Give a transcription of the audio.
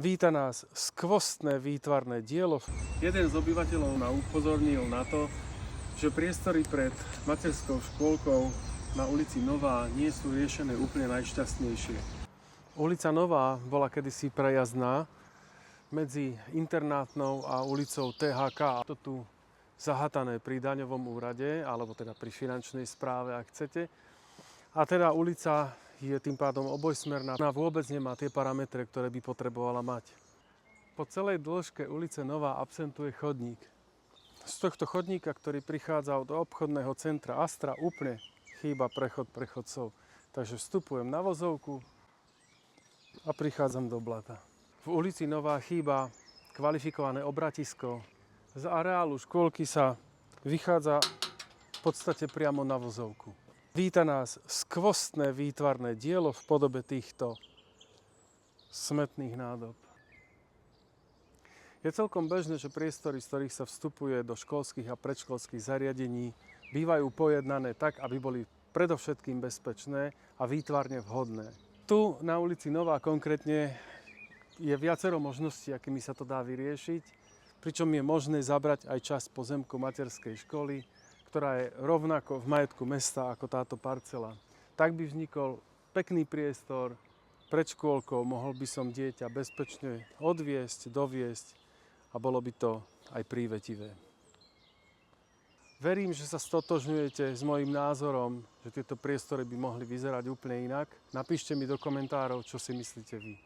Víta nás skvostné výtvarné dielo. Jeden z obyvateľov ma upozornil na to, že priestory pred materskou škôlkou na ulici Nová nie sú riešené úplne najšťastnejšie. Ulica Nová bola kedysi prejazdná medzi internátnou a ulicou THK. To tu zahatané pri daňovom úrade, alebo teda pri finančnej správe, ak chcete. A teda ulica je tým pádom obojsmerná. Ona vôbec nemá tie parametre, ktoré by potrebovala mať. Po celej dĺžke ulice Nová absentuje chodník. Z tohto chodníka, ktorý prichádza od obchodného centra Astra, úplne chýba prechod pre chodcov. Takže vstupujem na vozovku a prichádzam do blata. V ulici Nová chýba kvalifikované obratisko. Z areálu škôlky sa vychádza v podstate priamo na vozovku. Víta nás skvostné výtvarné dielo v podobe týchto smetných nádob. Je celkom bežné, že priestory, z ktorých sa vstupuje do školských a predškolských zariadení, bývajú pojednané tak, aby boli predovšetkým bezpečné a výtvarne vhodné. Tu na ulici Nová konkrétne je viacero možností, akými sa to dá vyriešiť, pričom je možné zabrať aj časť pozemku materskej školy, ktorá je rovnako v majetku mesta ako táto parcela. Tak by vznikol pekný priestor pred škôlkou, mohol by som dieťa bezpečne odviesť, doviesť a bolo by to aj prívetivé. Verím, že sa stotožňujete s mojím názorom, že tieto priestory by mohli vyzerať úplne inak. Napíšte mi do komentárov, čo si myslíte vy.